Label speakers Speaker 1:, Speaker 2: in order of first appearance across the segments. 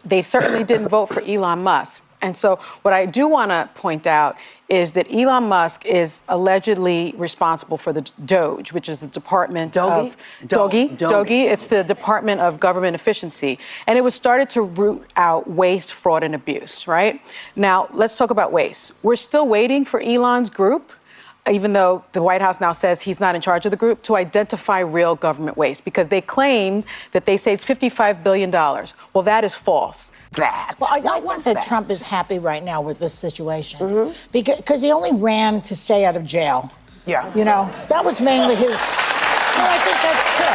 Speaker 1: They certainly didn't vote for Elon Musk. And so what I do want to point out is that Elon Musk is allegedly responsible for the DOGE, which is the Department of DOGE. It's the Department of Government Efficiency. And it was started to root out waste, fraud, and abuse, right? Now, let's talk about waste. We're still waiting for Elon's group, even though the White House now says he's not in charge of the group, to identify real government waste, because they claim that they saved $55 billion. Well, that is false.
Speaker 2: Well, I think that Trump is happy right now with this situation because he only ran to stay out of jail.
Speaker 3: Yeah.
Speaker 2: You know, that was mainly his. Well, I think that's true.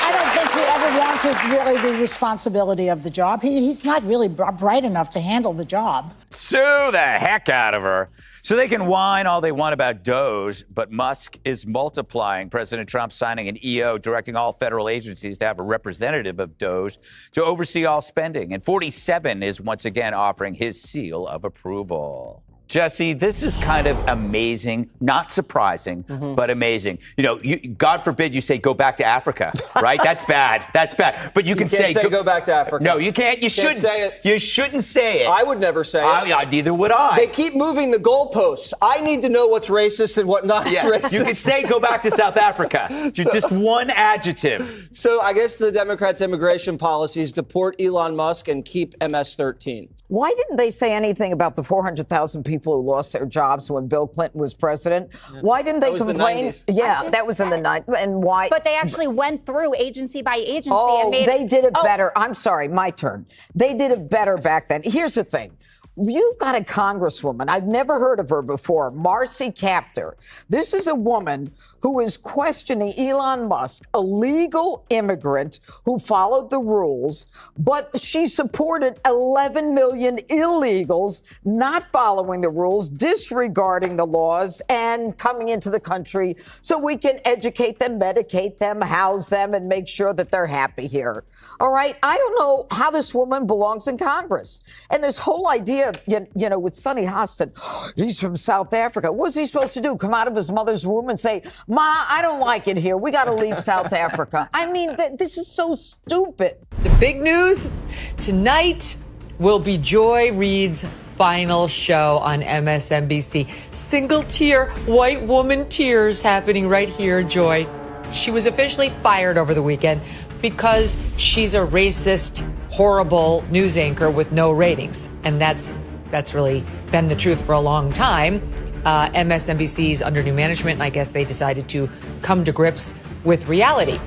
Speaker 2: I don't think he ever wanted really the responsibility of the job. He's not really bright enough to handle the job.
Speaker 4: Sue the heck out of her. So they can whine all they want about DOGE, but Musk is multiplying. President Trump signing an EO directing all federal agencies to have a representative of DOGE to oversee all spending. And 47 is once again offering his seal of approval. Jesse, this is kind of amazing, not surprising, but amazing. You know, God forbid you say go back to Africa, right? That's bad. That's bad. But you can
Speaker 5: say go back to Africa.
Speaker 4: No, you can't. You shouldn't
Speaker 5: say it.
Speaker 4: You shouldn't say it.
Speaker 5: I would never say it.
Speaker 4: Neither would I.
Speaker 5: They keep moving the goalposts. I need to know what's racist and what not racist.
Speaker 4: You can say go back to South Africa. Just one adjective.
Speaker 5: So I guess the Democrats' immigration policies deport Elon Musk and keep MS-13.
Speaker 3: Why didn't they say anything about the 400,000 people who lost their jobs when Bill Clinton was president? Why didn't they complain?
Speaker 5: The
Speaker 3: that was in the 90s. And why?
Speaker 6: But they actually went through agency by agency
Speaker 3: and
Speaker 6: made.
Speaker 3: They did it better. I'm sorry, my turn. They did it better back then. Here's the thing. You've got a congresswoman, I've never heard of her before, Marcy Kaptur. This is a woman who is questioning Elon Musk, a legal immigrant who followed the rules, but she supported 11 million illegals not following the rules, disregarding the laws, and coming into the country so we can educate them, medicate them, house them, and make sure that they're happy here. All right? I don't know how this woman belongs in Congress. And this whole idea, you know, with Sonny Hostin, he's from South Africa. What's he supposed to do? Come out of his mother's womb and say, Ma, I don't like it here. We got to leave South Africa. I mean, this is so stupid.
Speaker 7: The big news tonight will be Joy Reid's final show on MSNBC. Single tear, white woman tears happening right here, Joy. She was officially fired over the weekend because she's a racist, horrible news anchor with no ratings. And that's really been the truth for a long time. MSNBC's under new management, and I guess they decided to come to grips with reality.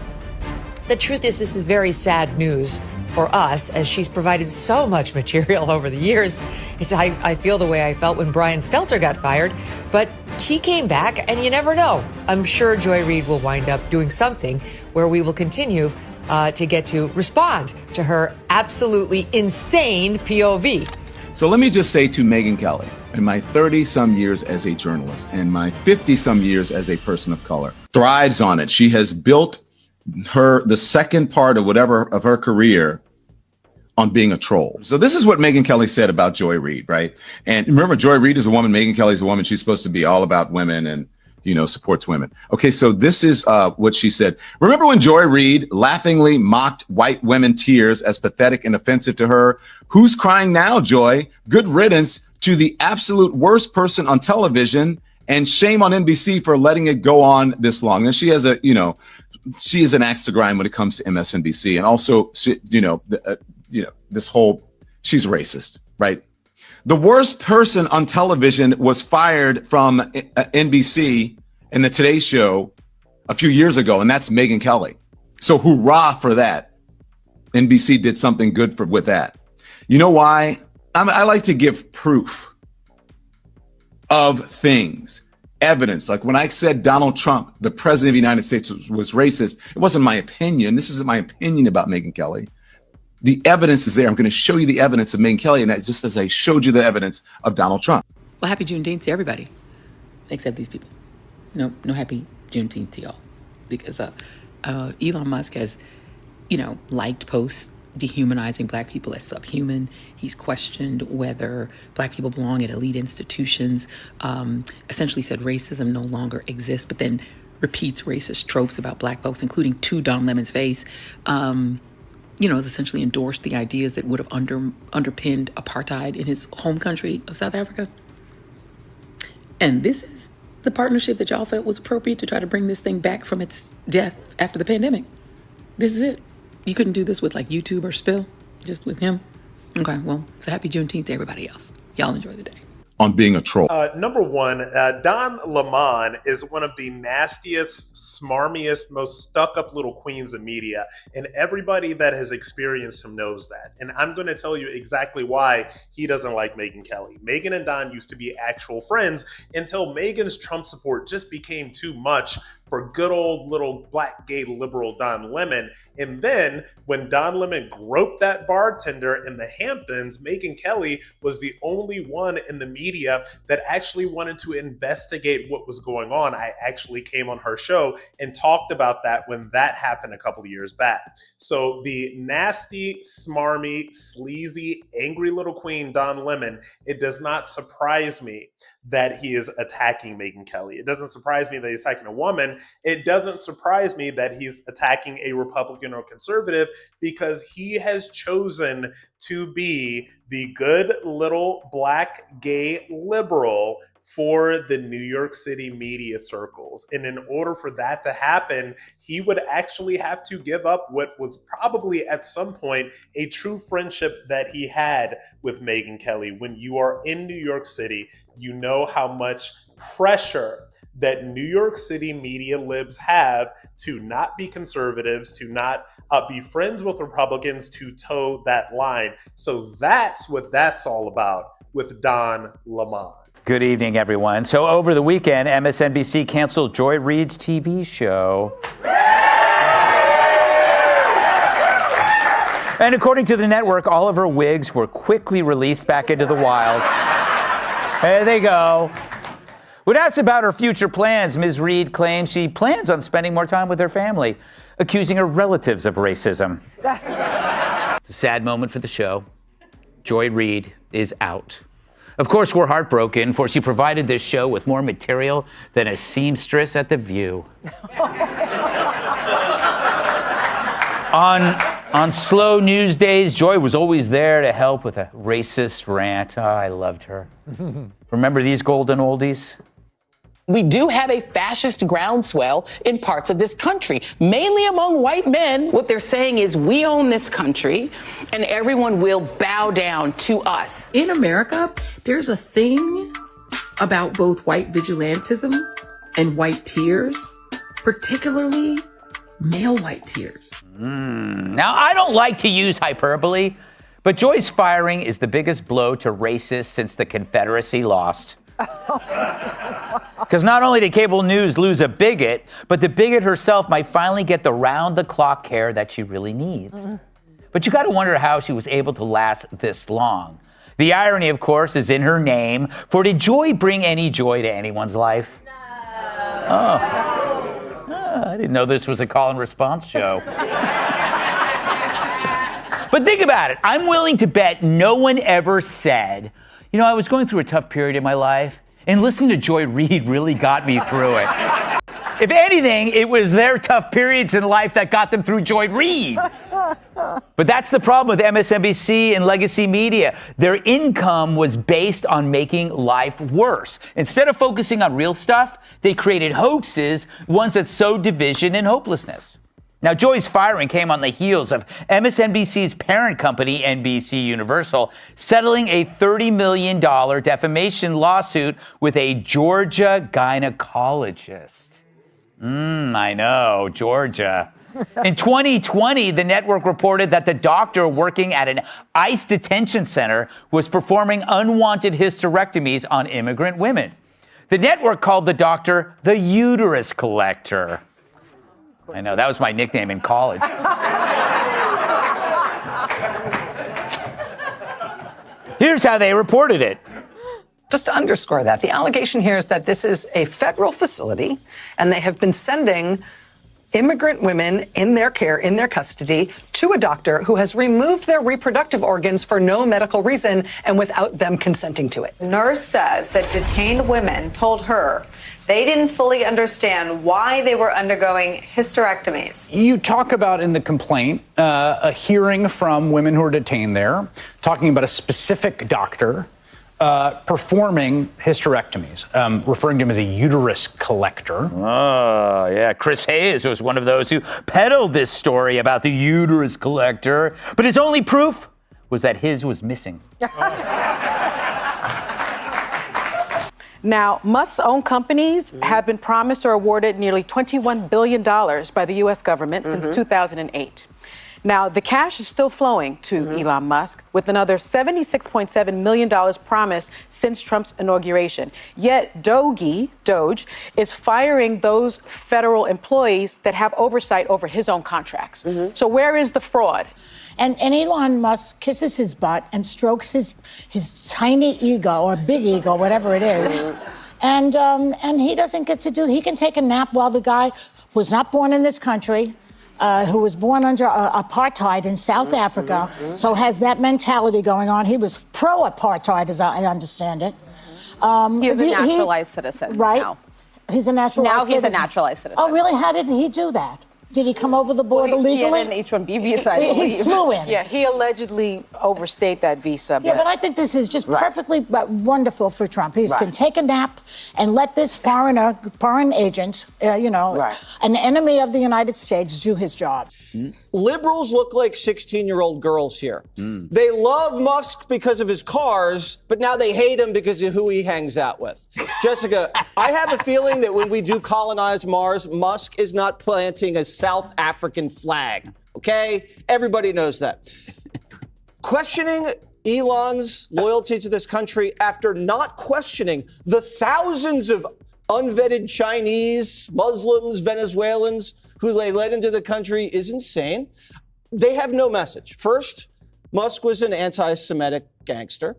Speaker 7: The truth is, this is very sad news for us, as she's provided so much material over the years. I feel the way I felt when Brian Stelter got fired, but he came back, and you never know. I'm sure Joy Reid will wind up doing something where we will continue to get to respond to her absolutely insane POV.
Speaker 8: So let me just say to Megyn Kelly, in my 30-some years as a journalist and my 50-some years as a person of color, thrives on it. She has built the second part of her career on being a troll. So this is what Megyn Kelly said about Joy Reid, right? And remember, Joy Reid is a woman, Megyn Kelly is a woman. She's supposed to be all about women and, you know, supports women. Okay, so this is what she said. Remember when Joy Reid laughingly mocked white women tears as pathetic and offensive to her? Who's crying now, Joy? Good riddance to the absolute worst person on television, and shame on NBC for letting it go on this long. And she has she is an axe to grind when it comes to MSNBC. And also, this whole, she's racist, right? The worst person on television was fired from NBC in the Today Show a few years ago, and that's Megyn Kelly. So hurrah for that. NBC did something good with that. You know why? I like to give proof of things, evidence. Like when I said Donald Trump, the president of the United States, was racist, it wasn't my opinion. This isn't my opinion about Megyn Kelly. The evidence is there. I'm going to show you the evidence of Megyn Kelly, and that's just as I showed you the evidence of Donald Trump.
Speaker 9: Well, happy Juneteenth to everybody, except these people. No happy Juneteenth to y'all, because Elon Musk has, liked posts dehumanizing black people as subhuman. He's questioned whether black people belong at elite institutions, essentially said racism no longer exists, but then repeats racist tropes about black folks, including to Don Lemon's face. has essentially endorsed the ideas that would have underpinned apartheid in his home country of South Africa. And this is the partnership that y'all felt was appropriate to try to bring this thing back from its death after the pandemic. This is it. You couldn't do this with like YouTube or Spill, just with him. Okay, well, so happy Juneteenth to everybody else. Y'all enjoy the day.
Speaker 8: On being a troll.
Speaker 10: Number one, Don Lemon is one of the nastiest, smarmiest, most stuck-up little queens of media, and everybody that has experienced him knows that. And I'm going to tell you exactly why he doesn't like Megyn Kelly. Megyn and Don used to be actual friends until Megyn's Trump support just became too much for good old little black gay liberal Don Lemon. And then when Don Lemon groped that bartender in the Hamptons, Megyn Kelly was the only one in the media that actually wanted to investigate what was going on. I actually came on her show and talked about that when that happened a couple of years back. So the nasty, smarmy, sleazy, angry little queen, Don Lemon, it does not surprise me that he is attacking Megyn Kelly. It doesn't surprise me that he's attacking a woman. It doesn't surprise me that he's attacking a Republican or conservative, because he has chosen to be the good little black gay liberal for the New York City media circles. And in order for that to happen, he would actually have to give up what was probably at some point a true friendship that he had with Megyn Kelly. When you are in New York City, you know how much pressure that New York City media libs have to not be conservatives, to not be friends with Republicans, to toe that line. So that's what that's all about with Don Lemon.
Speaker 4: Good evening, everyone. So over the weekend, MSNBC canceled Joy Reid's TV show. And according to the network, all of her wigs were quickly released back into the wild. There they go. When asked about her future plans, Ms. Reid claims she plans on spending more time with her family, accusing her relatives of racism. It's a sad moment for the show. Joy Reid is out. Of course, we're heartbroken, for she provided this show with more material than a seamstress at The View. On slow news days, Joy was always there to help with a racist rant. Oh, I loved her. Remember these golden oldies?
Speaker 11: We do have a fascist groundswell in parts of this country, mainly among white men. What they're saying is we own this country and everyone will bow down to us.
Speaker 9: In America, there's a thing about both white vigilantism and white tears, particularly male white tears.
Speaker 4: Now, I don't like to use hyperbole, but Joy's firing is the biggest blow to racists since the Confederacy lost. Because not only did cable news lose a bigot, but the bigot herself might finally get the round-the-clock care that she really needs. But you got to wonder how she was able to last this long. The irony, of course, is in her name, for did Joy bring any joy to anyone's life? No. I didn't know this was a call and response show. But think about it. I'm willing to bet no one ever said, you know, I was going through a tough period in my life, and listening to Joy Reid really got me through it. If anything, it was their tough periods in life that got them through Joy Reid. But that's the problem with MSNBC and legacy media. Their income was based on making life worse. Instead of focusing on real stuff, they created hoaxes, ones that sowed division and hopelessness. Now, Joy's firing came on the heels of MSNBC's parent company, NBC Universal, settling a $30 million defamation lawsuit with a Georgia gynecologist. I know, Georgia. In 2020, the network reported that the doctor working at an ICE detention center was performing unwanted hysterectomies on immigrant women. The network called the doctor the uterus collector. I know, that was my nickname in college. Here's how they reported it.
Speaker 12: Just to underscore that, the allegation here is that this is a federal facility, and they have been sending immigrant women in their care, in their custody, to a doctor who has removed their reproductive organs for no medical reason and without them consenting to it.
Speaker 13: Nurse says that detained women told her they didn't fully understand why they were undergoing hysterectomies.
Speaker 14: You talk about in the complaint a hearing from women who are detained there, talking about a specific doctor performing hysterectomies, referring to him as a uterus collector.
Speaker 4: Oh, yeah. Chris Hayes was one of those who peddled this story about the uterus collector, but his only proof was that his was missing.
Speaker 1: Now, Musk's own companies have been promised or awarded nearly $21 billion by the U.S. government since 2008. Now, the cash is still flowing to Elon Musk, with another $76.7 million promised since Trump's inauguration. Yet DOGE is firing those federal employees that have oversight over his own contracts. So where is the fraud?
Speaker 2: And Elon Musk kisses his butt and strokes his tiny ego or big ego, whatever it is. And he doesn't get to he can take a nap while the guy who was not born in this country, who was born under apartheid in South Africa, so has that mentality going on. He was pro-apartheid, as I understand it.
Speaker 6: He's a naturalized citizen.
Speaker 2: Right?
Speaker 6: Now.
Speaker 2: He's a naturalized
Speaker 6: Now he's
Speaker 2: citizen.
Speaker 6: a naturalized citizen.
Speaker 2: Oh, really? How did he do that? Did he come over the border legally?
Speaker 6: He had an H-1B visa, I
Speaker 2: He
Speaker 6: believe.
Speaker 2: flew in.
Speaker 1: Yeah, he allegedly overstayed that visa.
Speaker 2: Yeah, but I think this is just perfectly wonderful for Trump. He can take a nap and let this foreign agent, an enemy of the United States, do his job.
Speaker 5: Liberals look like 16-year-old girls here. They love Musk because of his cars, but now they hate him because of who he hangs out with. Jessica, I have a feeling that when we do colonize Mars, Musk is not planting a South African flag, okay? Everybody knows that. Questioning Elon's loyalty to this country after not questioning the thousands of unvetted Chinese, Muslims, Venezuelans who they let into the country is insane. They have no message. First, Musk was an anti-Semitic gangster.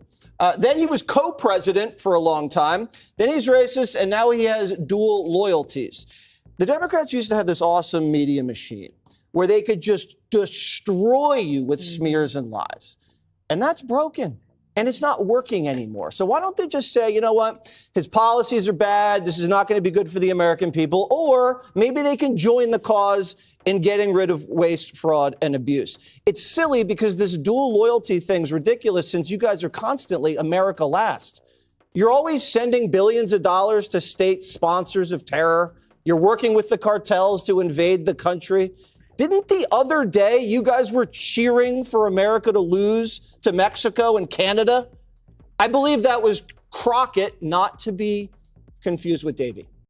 Speaker 5: Then he was co-president for a long time. Then he's racist, and now he has dual loyalties. The Democrats used to have this awesome media machine where they could just destroy you with smears and lies. And that's broken. And it's not working anymore. So why don't they just say, you know what, his policies are bad, this is not going to be good for the American people, or maybe they can join the cause in getting rid of waste, fraud, and abuse. It's silly because this dual loyalty thing's ridiculous since you guys are constantly America last. You're always sending billions of dollars to state sponsors of terror. You're working with the cartels to invade the country. Didn't the other day you guys were cheering for America to lose to Mexico and Canada? I believe that was Crockett, not to be confused with Davey.